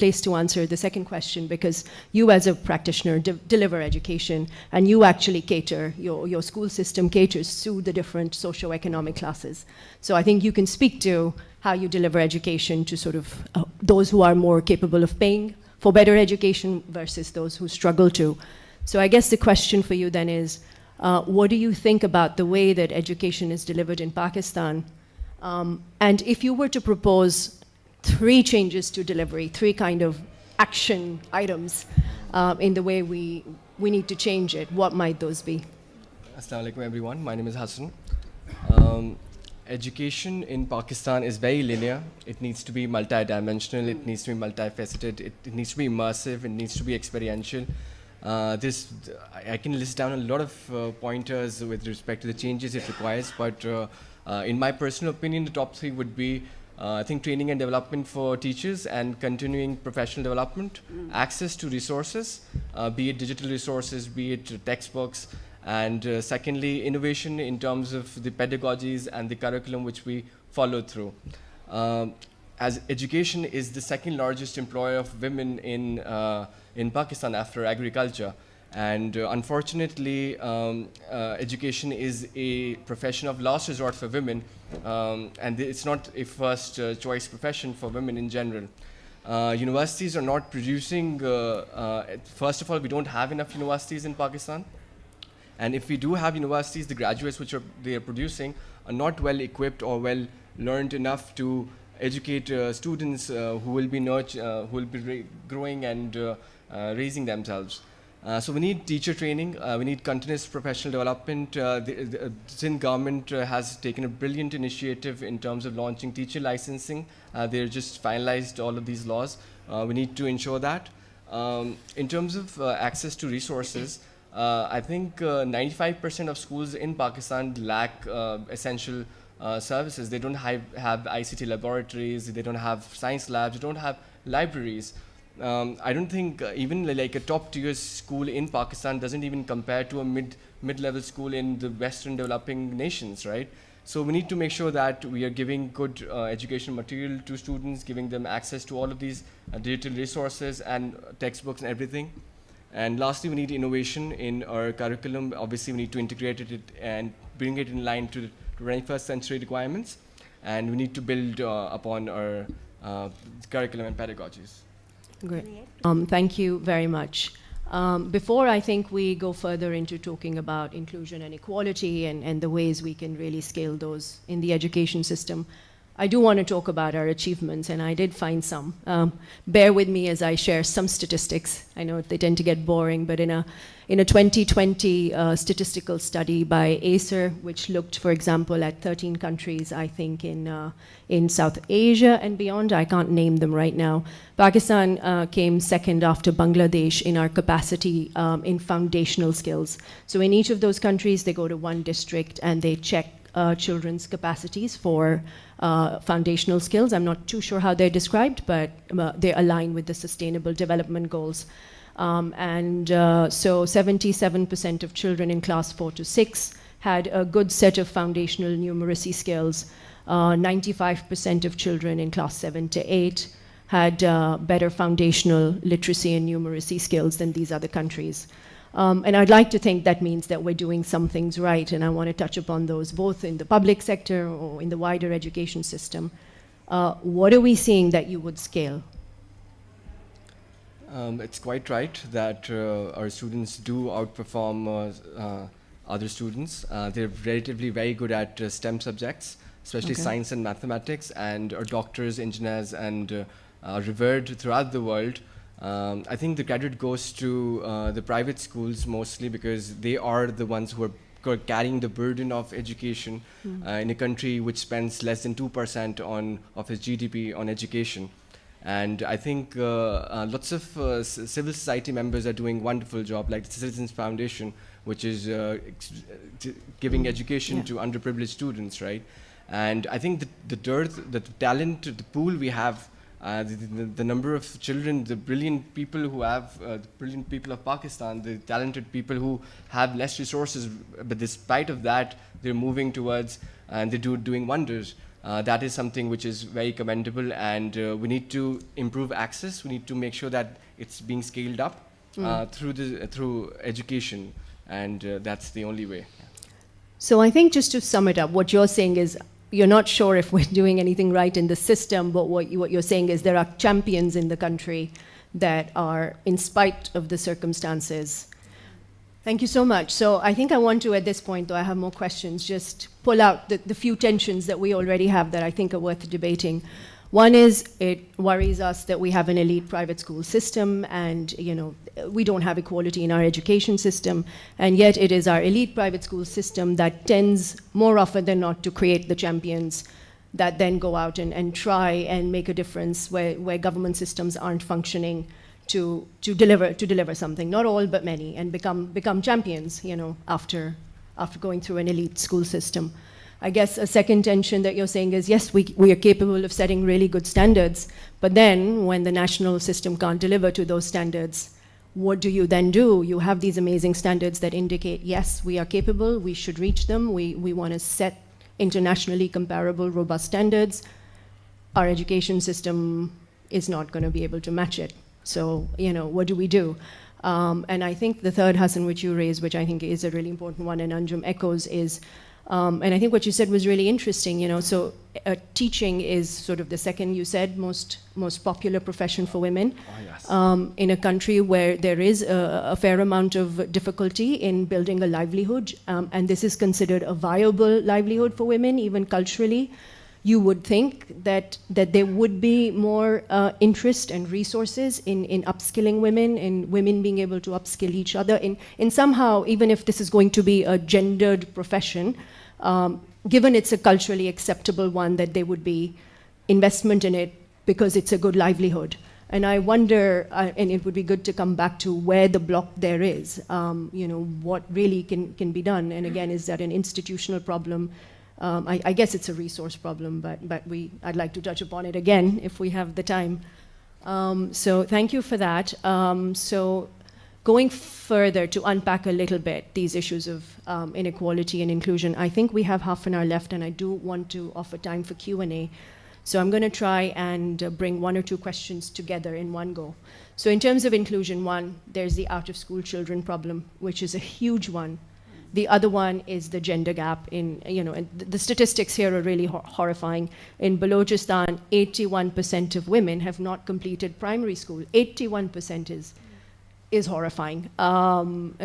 place to answer the second question, because you as a practitioner deliver education, and you actually cater, your school system caters to the different socioeconomic classes. So I think you can speak to how you deliver education to sort of those who are more capable of paying for better education versus those who struggle to. So I guess the question for you then is, what do you think about the way that education is delivered in Pakistan? And if you were to propose 3 changes to delivery, 3 kind of action items in the way we need to change it, what might those be? Assalamu alaikum everyone, my name is Hassan. Education in Pakistan is very linear. It needs to be multidimensional, it needs to be multifaceted, it needs to be immersive, it needs to be experiential. I can list down a lot of pointers with respect to the changes it requires, but in my personal opinion, the top 3 would be I think training and development for teachers and continuing professional development, access to resources, be it digital resources, be it textbooks, and secondly, innovation in terms of the pedagogies and the curriculum which we follow through. As education is the second largest employer of women in Pakistan after agriculture, and unfortunately education is a profession of last resort for women, and it's not a first choice profession for women in general. Universities are not producing, first of all, we don't have enough universities in Pakistan, and if we do have universities, the graduates which they are producing are not well equipped or well learned enough to educate students who will be growing and raising themselves. So we need teacher training, we need continuous professional development. The Sindh government has taken a brilliant initiative in terms of launching teacher licensing. They're just finalized all of these laws. We need to ensure that. In terms of access to resources, I think 95% of schools in Pakistan lack essential services. They don't have ICT laboratories, they don't have science labs, they don't have libraries. I don't think even like a top tier school in Pakistan doesn't even compare to a mid-level school in the Western developing nations, right? So we need to make sure that we are giving good education material to students, giving them access to all of these digital resources and textbooks and everything. And lastly, we need innovation in our curriculum. Obviously, we need to integrate it and bring it in line to the 21st century requirements. And we need to build upon our curriculum and pedagogies. Great. Thank you very much. Before I think we go further into talking about inclusion and equality and the ways we can really scale those in the education system, I do want to talk about our achievements, and I did find some. Bear with me as I share some statistics. I know they tend to get boring, but in a 2020 statistical study by Acer, which looked, for example, at 13 countries, I think, in South Asia and beyond, I can't name them right now, Pakistan came second after Bangladesh in our capacity in foundational skills. So in each of those countries, they go to one district and they check children's capacities for foundational skills. I'm not too sure how they're described, but they align with the Sustainable Development Goals. So 77% of children in class 4 to 6 had a good set of foundational numeracy skills. 95% of children in class 7 to 8 had better foundational literacy and numeracy skills than these other countries. And I'd like to think that means that we're doing some things right, and I want to touch upon those both in the public sector or in the wider education system. What are we seeing that you would scale? It's quite right that our students do outperform other students. They're relatively very good at STEM subjects, especially science and mathematics, and are doctors, engineers, and revered throughout the world. I think the credit goes to the private schools mostly because they are the ones who are carrying the burden of education in a country which spends less than 2% of its GDP on education. And I think lots of civil society members are doing a wonderful job, like the Citizens Foundation, which is giving education to underprivileged students, right? And I think the talent, the pool we have, the number of children, the brilliant people who have, the brilliant people of Pakistan, the talented people who have less resources, but despite of that, they're moving towards and they're doing wonders. That is something which is very commendable, and we need to improve access. We need to make sure that it's being scaled up through education, and that's the only way. So I think just to sum it up, what you're saying is you're not sure if we're doing anything right in the system, but what you're saying is there are champions in the country that are, in spite of the circumstances. Thank you so much. So I think I want to, at this point, though I have more questions, just pull out the few tensions that we already have that I think are worth debating. One is it worries us that we have an elite private school system, and we don't have equality in our education system, and yet it is our elite private school system that tends more often than not to create the champions that then go out and try and make a difference where government systems aren't functioning to deliver something. Not all, but many, and become champions, after going through an elite school system. I guess a second tension that you're saying is, yes, we are capable of setting really good standards, but then when the national system can't deliver to those standards, what do you then do? You have these amazing standards that indicate, yes, we are capable, we should reach them, we want to set internationally comparable, robust standards. Our education system is not going to be able to match it. So, what do we do? And I think the third, Hassan, which you raised, which I think is a really important one, and Anjum echoes, is, and I think what you said was really interesting, so teaching is sort of the second, you said, most popular profession for women. Oh, yes. In a country where there is a fair amount of difficulty in building a livelihood, and this is considered a viable livelihood for women, even culturally. You would think that there would be more interest and resources in upskilling women, in women being able to upskill each other, in somehow, even if this is going to be a gendered profession, given it's a culturally acceptable one, that there would be investment in it because it's a good livelihood. And I wonder, and it would be good to come back to where the block there is, what really can be done. And again, is that an institutional problem? I guess it's a resource problem, but I'd like to touch upon it again if we have the time. So thank you for that. So going further to unpack a little bit these issues of inequality and inclusion, I think we have half an hour left, and I do want to offer time for Q&A. So I'm going to try and bring one or two questions together in one go. So in terms of inclusion, one, there's the out-of-school children problem, which is a huge one. The other one is the gender gap in, and the statistics here are really horrifying. In Balochistan, 81% of women have not completed primary school. 81% is horrifying,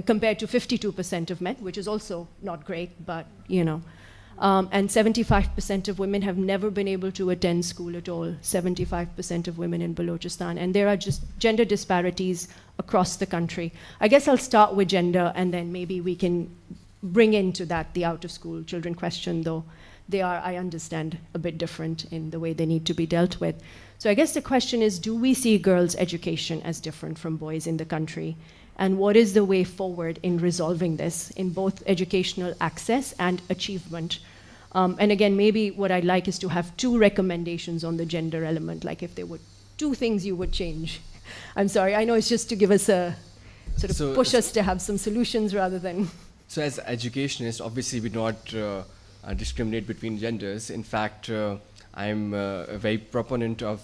compared to 52% of men, which is also not great, but, and 75% of women have never been able to attend school at all. 75% of women in Balochistan. And there are just gender disparities across the country. I guess I'll start with gender, and then maybe we can bring into that the out-of-school children question, though they are, I understand, a bit different in the way they need to be dealt with. So I guess the question is, do we see girls' education as different from boys in the country? And what is the way forward in resolving this in both educational access and achievement? And again, maybe what I'd like is to have two recommendations on the gender element, like if there were two things you would change. I'm sorry, I know it's just to give us a sort of push us to have some solutions rather than... So as educationists, obviously we do not discriminate between genders. In fact, I'm a very proponent of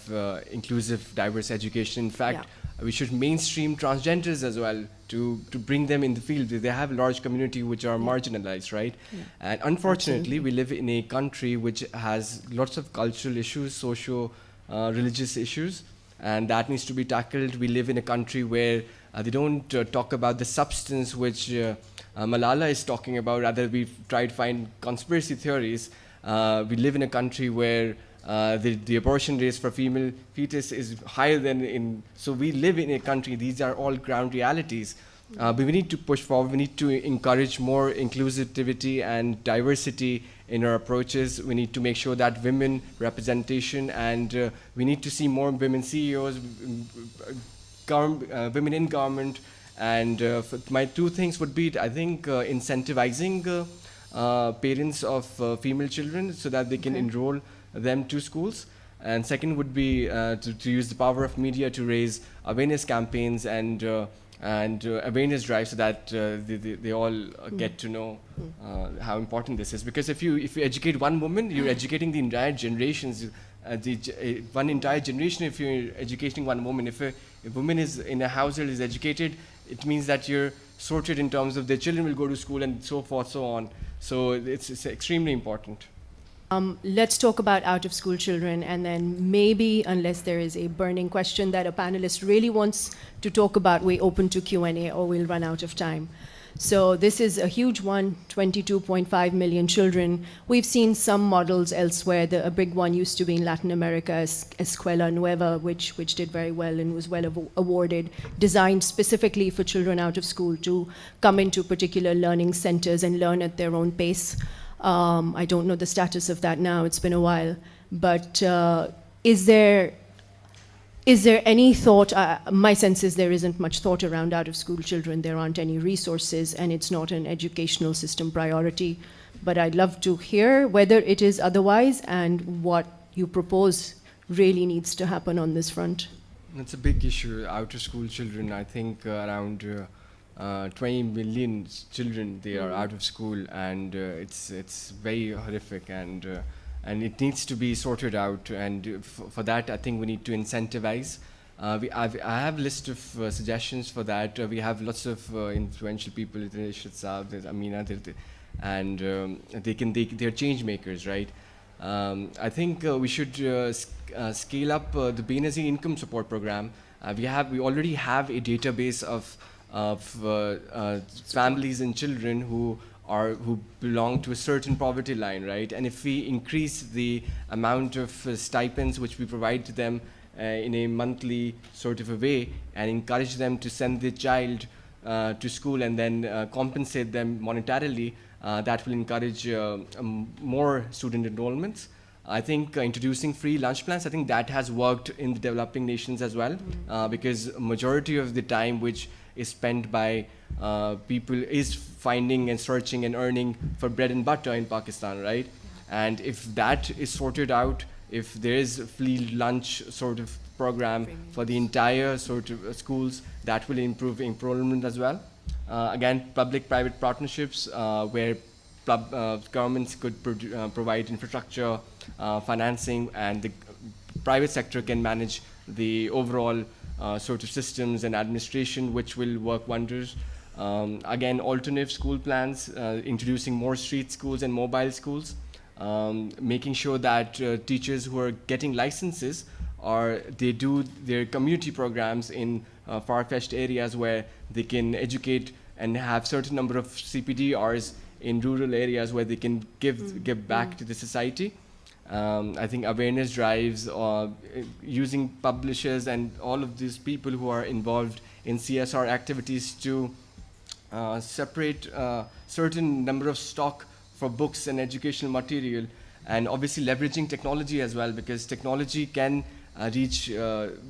inclusive, diverse education. In fact, we should mainstream transgenders as well to bring them in the field. They have a large community which are marginalized, right? Yeah. And unfortunately, we live in a country which has lots of cultural issues, religious issues, and that needs to be tackled. We live in a country where they don't talk about the substance which Malala is talking about. Rather, we try to find conspiracy theories. We live in a country where the abortion rate for female fetus is higher than in... So we live in a country, these are all ground realities. But we need to push forward. We need to encourage more inclusivity and diversity in our approaches. We need to make sure that women representation, and we need to see more women CEOs, women in government. And my two things would be, I think, incentivizing parents of female children so that they can enroll them to schools. And second would be to use the power of media to raise awareness campaigns and and awareness drive so that they all get to know how important this is. Because if you educate one woman, you're educating the entire generations. One entire generation, if you're educating one woman. If a woman is in a household is educated, it means that you're sorted in terms of their children will go to school and so forth, so on. So it's extremely important. Let's talk about out-of-school children, and then maybe, unless there is a burning question that a panelist really wants to talk about, we open to Q&A or we'll run out of time. So this is a huge one, 22.5 million children. We've seen some models elsewhere. A big one used to be in Latin America, Escuela Nueva, which did very well and was well awarded, designed specifically for children out of school to come into particular learning centers and learn at their own pace. I don't know the status of that now, it's been a while. But is there any thought, my sense is there isn't much thought around out-of-school children, there aren't any resources, and it's not an educational system priority. But I'd love to hear whether it is otherwise and what you propose really needs to happen on this front. It's a big issue, out-of-school children. I think around 20 million children, they are out of school, and it's very horrific, and it needs to be sorted out. And for that, I think we need to incentivize. I have a list of suggestions for that. We have lots of influential people, Rashid Saab, there's Amina, and they're change makers, right? I think we should scale up the Benazir Income Support Program. We already have a database of families and children who belong to a certain poverty line, right? And if we increase the amount of stipends which we provide to them in a monthly sort of a way, and encourage them to send their child to school and then compensate them monetarily, that will encourage more student enrollments. I think introducing free lunch plans, I think that has worked in the developing nations as well, because majority of the time which is spent by people is finding and searching and earning for bread and butter in Pakistan, right? And if that is sorted out, if there is a free lunch sort of program for the entire sort of schools, that will improve enrollment as well. Again, public-private partnerships where governments could provide infrastructure, financing, and the private sector can manage the overall sort of systems and administration, which will work wonders. Again, alternative school plans, introducing more street schools and mobile schools, making sure that teachers who are getting licenses they do their community programs in far-fetched areas where they can educate and have certain number of CPD hours in rural areas where they can give back to the society. I think awareness drives, using publishers and all of these people who are involved in CSR activities to separate certain number of stock for books and educational material, and obviously leveraging technology as well, because technology can reach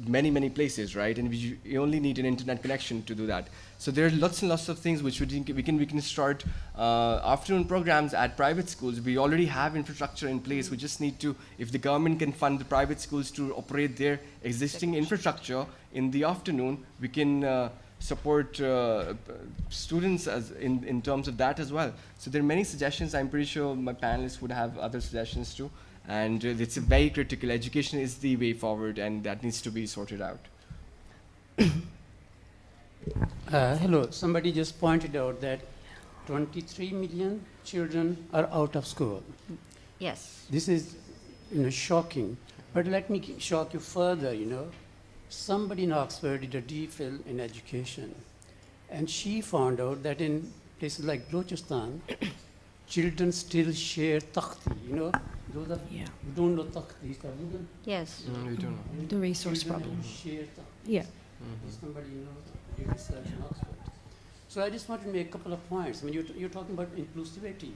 many places, right? And you only need an internet connection to do that. So there are lots and lots of things which we can start afternoon programs at private schools. We already have infrastructure in place. We just need to, if the government can fund the private schools to operate their existing infrastructure in the afternoon, we can support students in terms of that as well. So there are many suggestions. I'm pretty sure my panelists would have other suggestions too. And it's a very critical. Education is the way forward, and that needs to be sorted out. Hello. Somebody just pointed out that 23 million children are out of school. Yes. This is, shocking. But let me shock you further. Somebody in Oxford did a DPhil in education, and she found out that in places like Balochistan, children still share takhti. Those who don't know takhti, Yes. We don't know. The resource problem. Share takhti. Yeah. Somebody did research in Oxford. So I just want to make a couple of points. I mean, you're talking about inclusivity.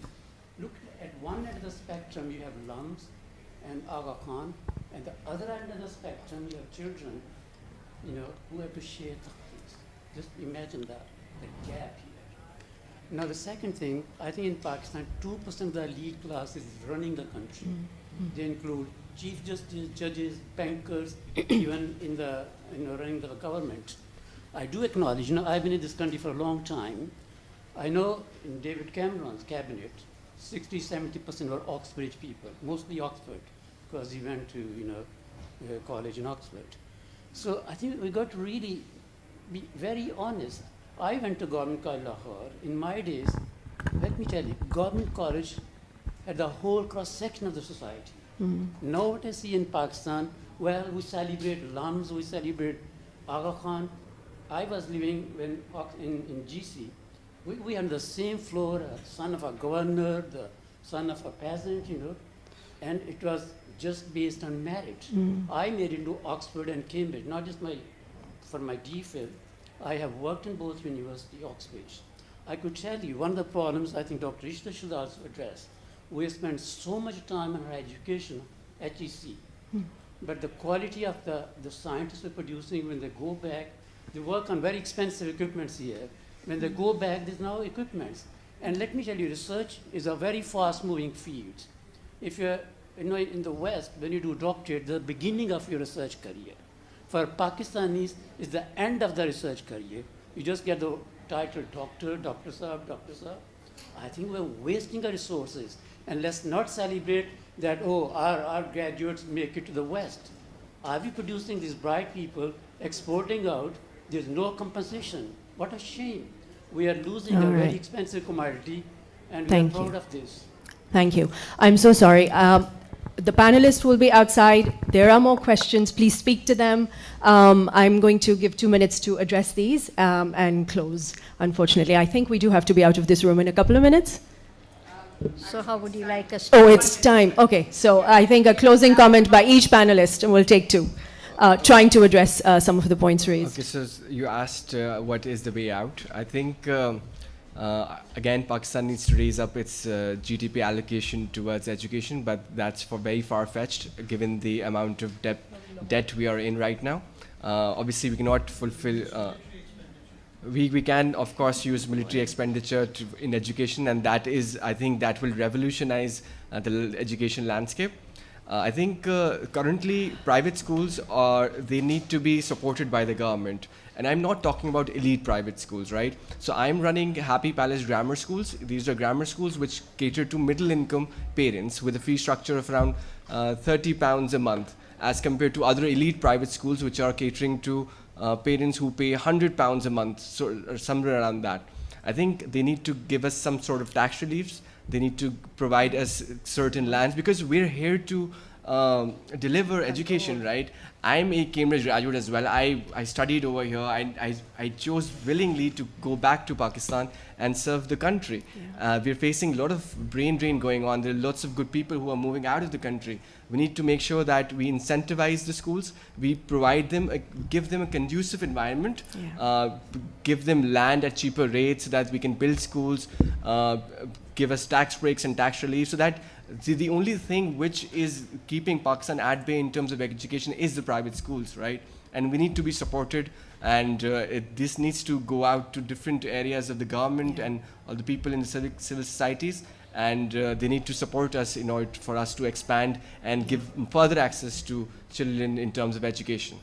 Look, at one end of the spectrum you have Lums and Aga Khan, and the other end of the spectrum you have children, who have to share takhtis. Just imagine that, the gap here. Now the second thing, I think in Pakistan, 2% of the elite class is running the country. They include chief justice, judges, bankers, even in the running the government. I do acknowledge, I've been in this country for a long time. I know in David Cameron's cabinet, 60-70% were Oxbridge people, mostly Oxford, because he went to, college in Oxford. So I think we got to really be very honest. I went to Government College Lahore. In my days, let me tell you, Government College had the whole cross-section of the society. Now what I see in Pakistan, well, we celebrate Lams, we celebrate Aga Khan. I was living in GC. We had the same floor, son of a governor, the son of a peasant, and it was just based on merit. I made it to Oxford and Cambridge, not just for my DPhil. I have worked in both university, Oxbridge. I could tell you, one of the problems I think Dr. Ishta should also address, we spend so much time on our education, HEC, but the quality of the scientists we're producing, when they go back, they work on very expensive equipments here. When they go back, there's no equipments. And let me tell you, research is a very fast-moving field. If you're in the West, when you do doctorate, the beginning of your research career. For Pakistanis, it's the end of the research career. You just get the title doctor, Dr. Saab, Dr. Saab. I think we're wasting our resources. And let's not celebrate that, our graduates make it to the West. Are we producing these bright people, exporting out? There's no compensation. What a shame. We are losing a very expensive commodity, and we are proud of this. Thank you. I'm so sorry. The panelists will be outside. There are more questions. Please speak to them. I'm going to give 2 minutes to address these and close, unfortunately. I think we do have to be out of this room in a couple of minutes. So how would you like us to? Oh, it's time. Okay, so I think a closing comment by each panelist, and we'll take 2, trying to address some of the points raised. Okay, so you asked what is the way out. I think, again, Pakistan needs to raise up its GDP allocation towards education, but that's very far-fetched given the amount of debt we are in right now. Obviously, we cannot fulfill... We can, of course, use military expenditure in education, and that is, I think, that will revolutionize the education landscape. I think currently private schools they need to be supported by the government. And I'm not talking about elite private schools, right? So I'm running Happy Palace grammar schools. These are grammar schools which cater to middle income parents with a fee structure of around £30 a month, as compared to other elite private schools which are catering to parents who pay £100 a month, or somewhere around that. I think they need to give us some sort of tax reliefs. They need to provide us certain lands, because we're here to deliver education, right? I'm a Cambridge graduate as well. I studied over here. I chose willingly to go back to Pakistan and serve the country. We're facing a lot of brain drain going on. There are lots of good people who are moving out of the country. We need to make sure that we incentivize the schools. We provide them, give them a conducive environment, give them land at cheaper rates so that we can build schools, give us tax breaks and tax relief, so that the only thing which is keeping Pakistan at bay in terms of education is the private schools, right? And we need to be supported, and this needs to go out to different areas of the government and all the people in the civil societies, and they need to support us in order for us to expand and give further access to children in terms of education.